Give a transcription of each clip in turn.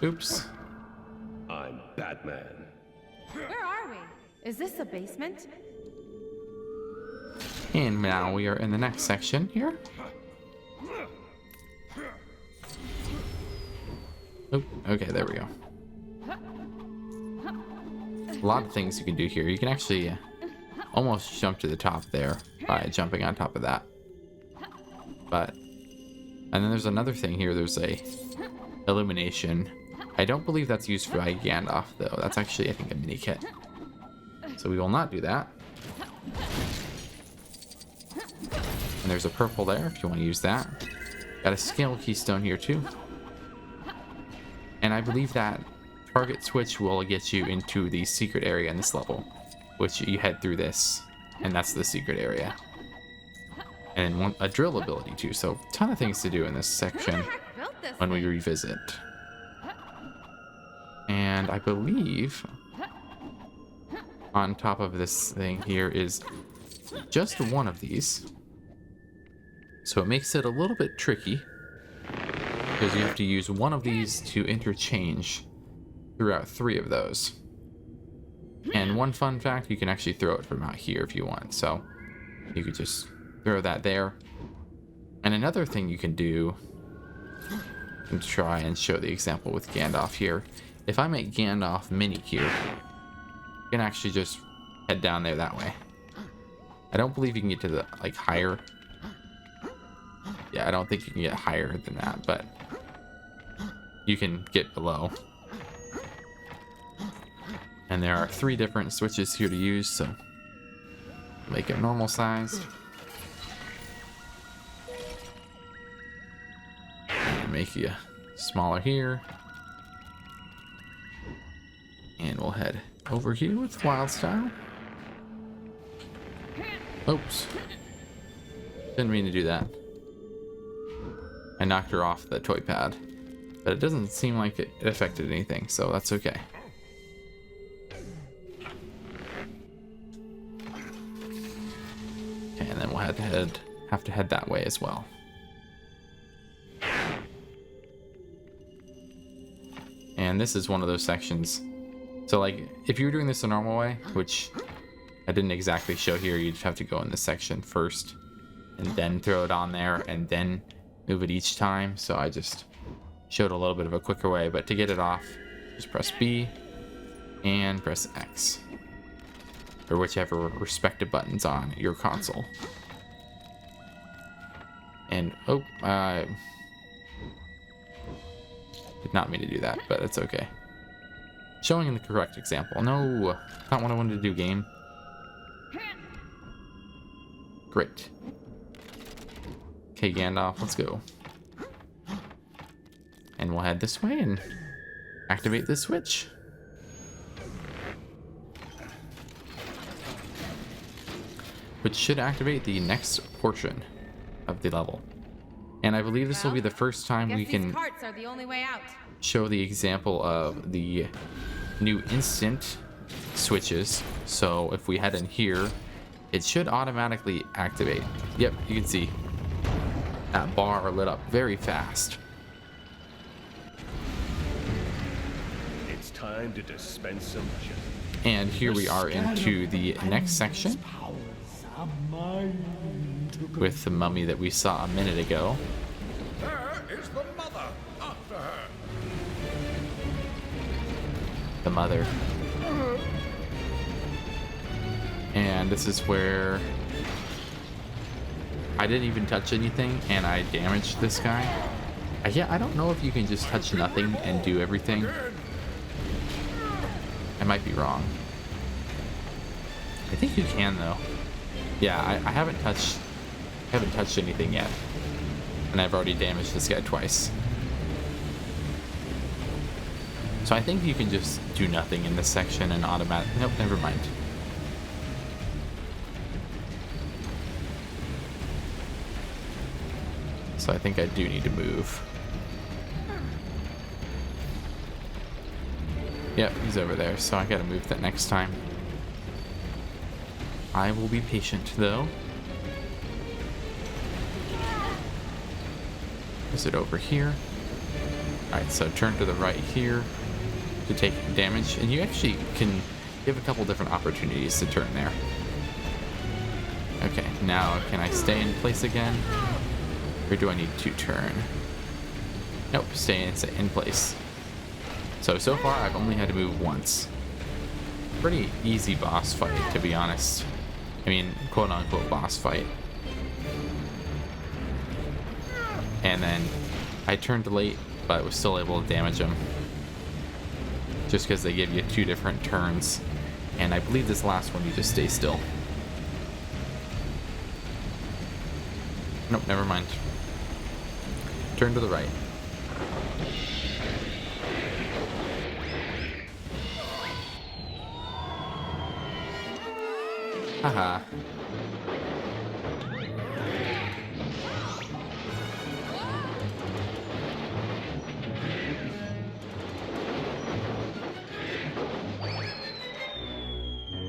Oops. I'm Batman. Where are we? Is this a basement? And now we are in the next section here. Oh, okay, there we go. A lot of things you can do here. You can actually almost jump to the top there by jumping on top of that. But, and then there's another thing here. There's a illumination. I don't believe that's used by Gandalf though. That's actually, I think, a mini kit. So we will not do that. And there's a purple there if you want to use that. Got a scale keystone here too. And I believe that target switch will get you into the secret area in this level, which you head through this, and that's the secret area. And a drill ability too, so a ton of things to do in this section when we revisit. And I believe on top of this thing here is just one of these. So it makes it a little bit tricky, because you have to use one of these to interchange throughout 3 of those. And one fun fact, you can actually throw it from out here if you want. So you could just throw that there. And another thing you can do, and try and show the example with Gandalf here. If I make Gandalf mini here, you can actually just head down there that way. I don't believe you can get to the, like, higher. Yeah, I don't think you can get higher than that, but you can get below. And there are 3 different switches here to use, so make it normal sized. And make you smaller here. And we'll head over here with Wild Style. Oops. Didn't mean to do that. I knocked her off the toy pad, but it doesn't seem like it affected anything, so that's okay. Okay, and then we'll have to head that way as well. And this is one of those sections. So, like, if you were doing this the normal way, which I didn't exactly show here, you'd have to go in this section first, and then throw it on there, and then move it each time. So I just showed a little bit of a quicker way, but to get it off, just press B and press X, or whichever respective buttons on your console. And oh, I did not mean to do that, but it's okay. Showing the correct example. No, not what I wanted to do, game. Great. Okay, Gandalf, let's go. And we'll head this way and activate this switch. Which should activate the next portion of the level. And I believe this will be the first time we can carts are the only way out. show the example of the new instant switches. So if we head in here, it should automatically activate. Yep, you can see that bar lit up very fast. It's time to dispense some justice. And here we are into the next section with the mummy that we saw a minute ago. There is the mother. After her. The mother. And this is where I didn't even touch anything and I damaged this guy. Yeah, I don't know if you can just touch nothing and do everything. I might be wrong. I think you can though. Yeah, I haven't touched anything yet. And I've already damaged this guy twice. So I think you can just do nothing in this section and automatic. Nope, never mind. So I think I do need to move. Yep, he's over there, so I gotta move that next time. I will be patient though. Is it over here? Alright, so turn to the right here to take damage, and you actually can give a couple different opportunities to turn there. Okay, now can I stay in place again? Or do I need to turn? Nope, stay in place. So far I've only had to move once. Pretty easy boss fight, to be honest. I mean, quote unquote boss fight. And then I turned late, but was still able to damage them. Just because they give you 2 different turns. And I believe this last one you just stay still. Nope, never mind. Turn to the right. Haha.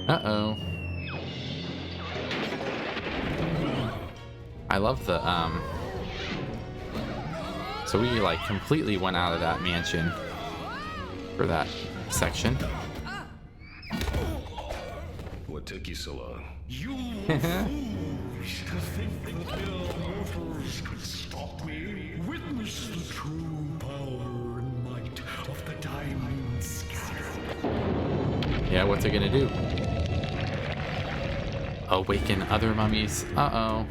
Uh-oh. I love the, so we, like, completely went out of that mansion for that section. What took you so long? You fools to think that mere mortals could stop me. Witness the true power and might of the Diamond Scatter. Yeah, what's it gonna do? Awaken other mummies. Uh-oh.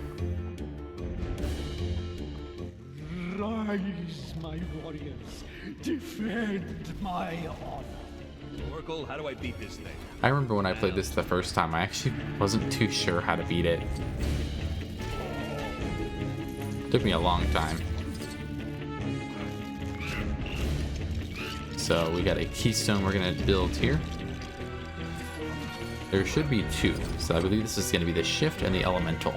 Rise, my warriors. Defend my honor. Oracle, how do I beat this thing? I remember when I played this the first time, I actually wasn't too sure how to beat it. Took me a long time. So we got a keystone we're gonna build here. There should be 2, so I believe this is gonna be the shift and the elemental.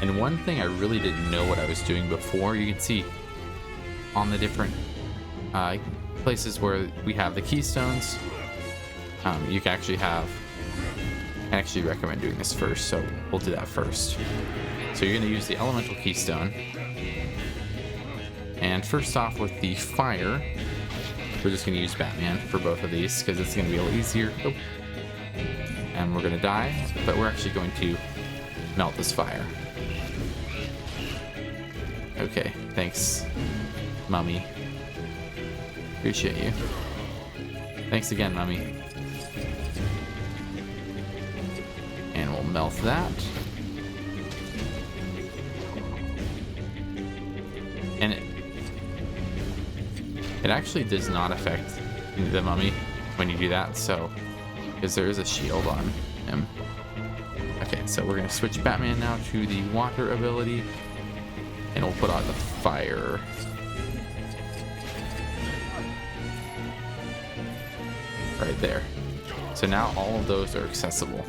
And one thing I really didn't know what I was doing before, you can see on the different places where we have the keystones, you can actually have, I actually recommend doing this first, so we'll do that first. So you're going to use the elemental keystone, and first off with the fire, we're just going to use Batman for both of these because it's going to be a little easier. Oh. And we're going to die, but we're actually going to melt this fire. Okay, thanks, Mummy. Appreciate you. Thanks again, Mummy. And we'll melt that. And it actually does not affect the Mummy when you do that, so, because there is a shield on him. Okay, so we're gonna switch Batman now to the water ability. And we'll put on the fire. Right there. So now all of those are accessible.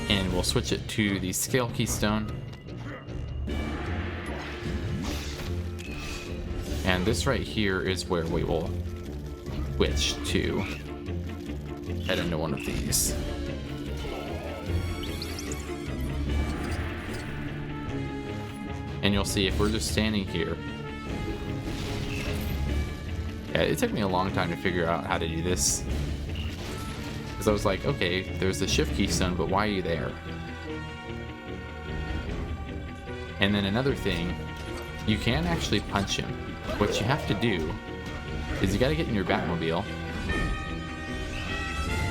And we'll switch it to the scale keystone. And this right here is where we will switch to head into one of these. And you'll see if we're just standing here. Yeah, it took me a long time to figure out how to do this. Because I was like, okay, there's the shift keystone, but why are you there? And then another thing, you can actually punch him. What you have to do is you gotta get in your Batmobile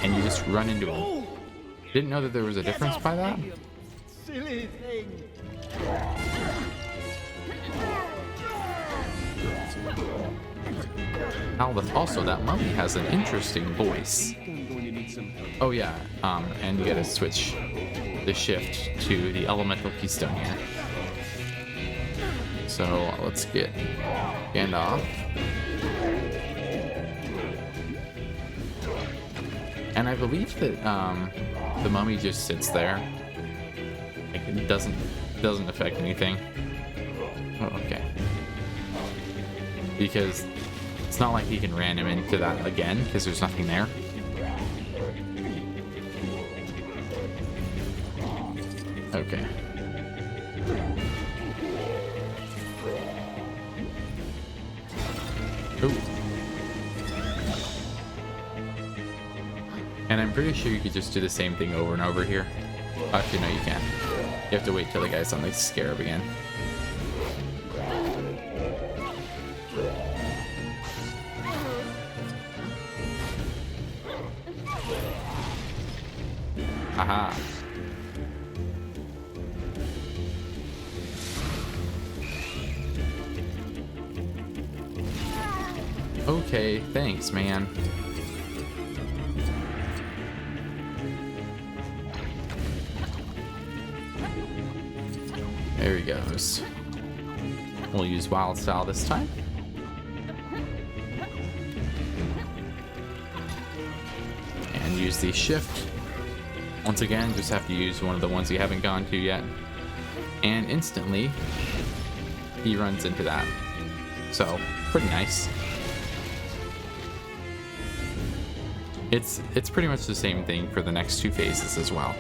and you just run into him. Didn't know that there was a difference by that? Silly thing. Also, that mummy has an interesting voice. Oh yeah, and you gotta switch the shift to the elemental keystone here. So let's get Gandalf. And I believe that the mummy just sits there. Like, it doesn't affect anything. Oh, okay. Because it's not like he can ram him into that again, because there's nothing there. Okay. Ooh. And I'm pretty sure you could just do the same thing over and over here. Actually, no, you can't. You have to wait till the guy's on the scarab again. Aha. Okay, thanks, man. There he goes. We'll use wild style this time. And use the shift. Once again, just have to use one of the ones you haven't gone to yet. And instantly, he runs into that. So, pretty nice. It's pretty much the same thing for the next two phases as well.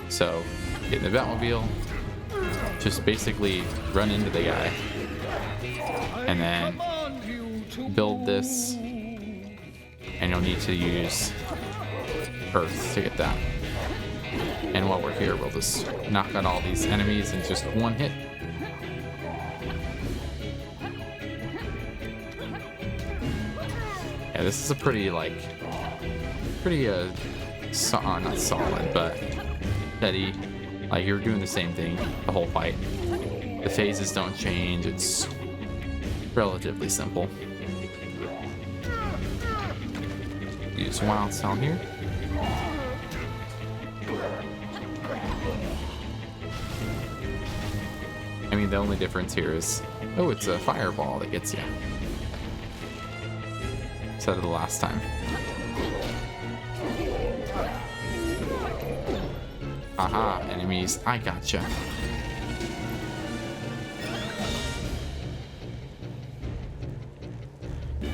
So, get in the Batmobile, just basically run into the guy, and then build this, and you'll need to use Earth to get that. And while we're here, we'll just knock out all these enemies in just one hit. Yeah, this is a pretty, like, not solid, but steady. Like, you're doing the same thing the whole fight. The phases don't change. It's relatively simple. Use wild style here. I mean, the only difference here is, oh, it's a fireball that gets you. Instead of the last time. Aha, enemies, I gotcha.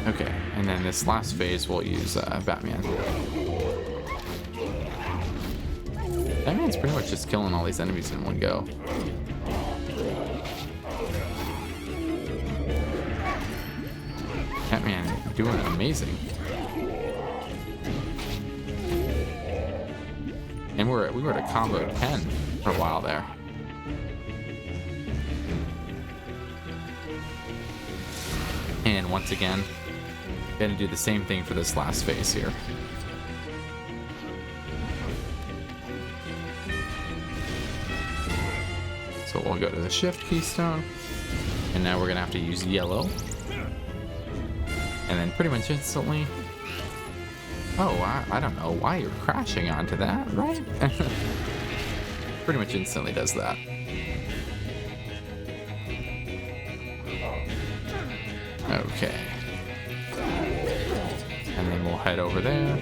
Okay, and then this last phase we'll use Batman. Batman's pretty much just killing all these enemies in one go. Batman doing amazing. And we were at a combo 10 for a while there. And once again, gonna do the same thing for this last phase here. So we'll go to the shift keystone, and now we're gonna have to use yellow. And then pretty much instantly, oh, I don't know why you're crashing onto that, right? Pretty much instantly does that. Okay. And then we'll head over there.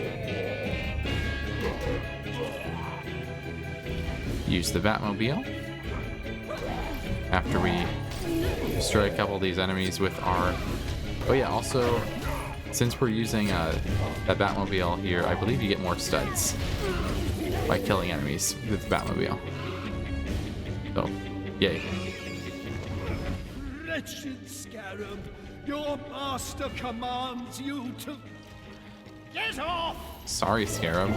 Use the Batmobile. After we destroy a couple of these enemies with our... Oh yeah, also, since we're using a Batmobile here, I believe you get more studs by killing enemies with the Batmobile. So, yay. Wretched Scarab, your master commands you to get off! Sorry, Scarab.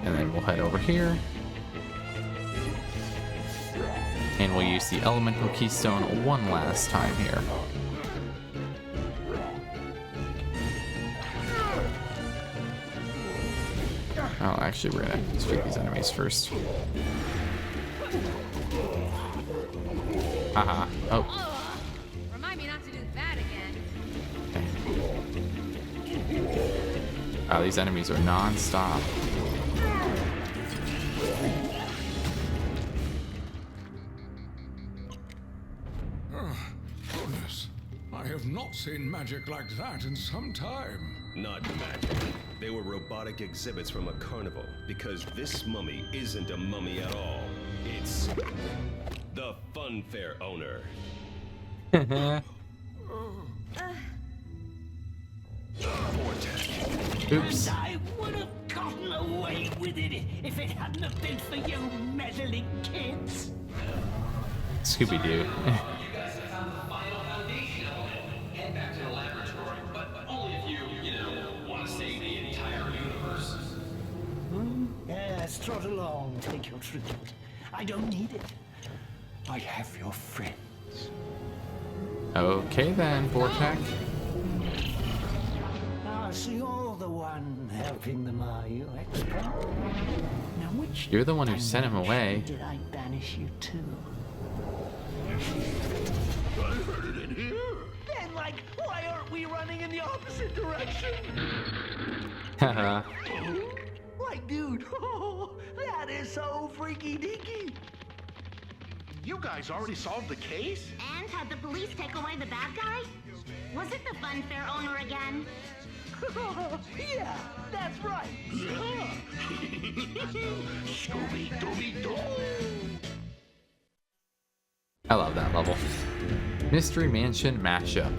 And then we'll head over here. And we'll use the elemental keystone one last time here. Oh, actually, we're gonna defeat these enemies first. Haha. Oh. Remind me not to do that again. Wow, these enemies are non-stop. Goodness, I have not seen magic like that in some time. Not magic. They were robotic exhibits from a carnival, because this mummy isn't a mummy at all. It's the fun fair owner. Oops. I would have gotten away with it if it hadn't have been for you meddling kids. Scooby-Doo. You guys have found the final foundation element. Head back to the laboratory, but only if you want to save the entire universe. Yes, trot along, take your treatment. I don't need it. I have your friends. Okay then, Vortex. Ah, so you're the one helping them, are you, expert? Now, which You're the one who sent him away. did I banish you to? I heard it in here. Then, why aren't we running in the opposite direction? Haha. Dude, that is so freaky deaky. You guys already solved the case? And had the police take away the bad guy? Was it the fun fair owner again? Yeah, that's right. Yeah. Scooby-Dooby-Doo. I love that level. Mystery Mansion mashup.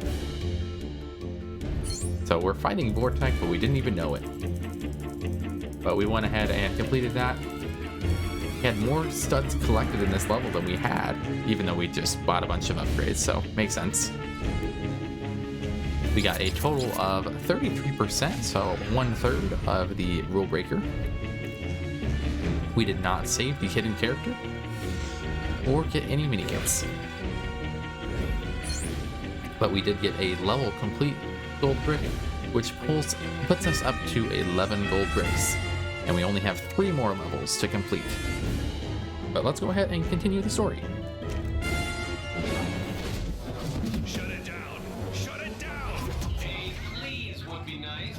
So we're fighting Vortex, but we didn't even know it. But we went ahead and completed that. We had more studs collected in this level than we had, even though we just bought a bunch of upgrades, so makes sense. We got a total of 33%, so 1/3 of the rule breaker. We did not save the hidden character or get any minikits. But we did get a level complete gold brick, which puts us up to 11 gold bricks. And we only have 3 more levels to complete. But let's go ahead and continue the story. Shut it down! Shut it down! Hey, please would be nice.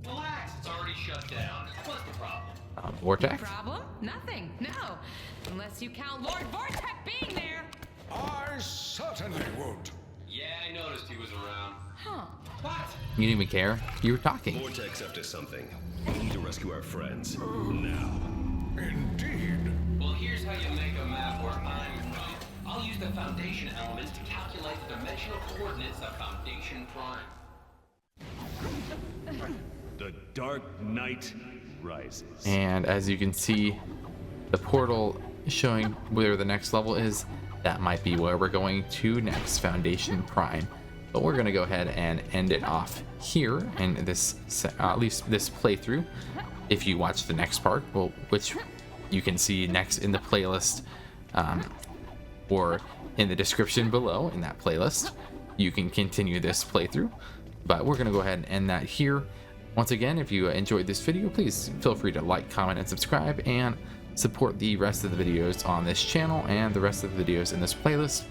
Relax, it's already shut down. What's the problem? Vortex? Problem? Nothing. No. Unless you count Lord Vortex being there. I certainly won't. Yeah, I noticed he was around. Huh. What? You didn't even care. You were talking. Vortex up to something. We need to rescue our friends. Now. Indeed. Well, here's how you make a map where I'm from. I'll use the foundation elements to calculate the dimensional coordinates of Foundation Prime. The Dark Knight rises. And as you can see, the portal showing where the next level is, that might be where we're going to next, Foundation Prime. But we're going to go ahead and end it off here in this, at least this playthrough. If you watch the next part, well, which you can see next in the playlist, or in the description below in that playlist, you can continue this playthrough. But we're going to go ahead and end that here. Once again, if you enjoyed this video, please feel free to like, comment, and subscribe, and support the rest of the videos on this channel and the rest of the videos in this playlist.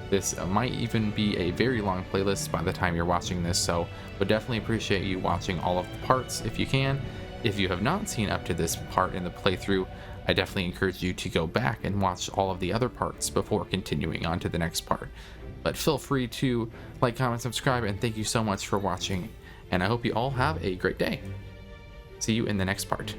This might even be a very long playlist by the time you're watching this, so would definitely appreciate you watching all of the parts if you can. If you have not seen up to this part in the playthrough, I definitely encourage you to go back and watch all of the other parts before continuing on to the next part. But feel free to like, comment, subscribe, and thank you so much for watching, and I hope you all have a great day. See you in the next part.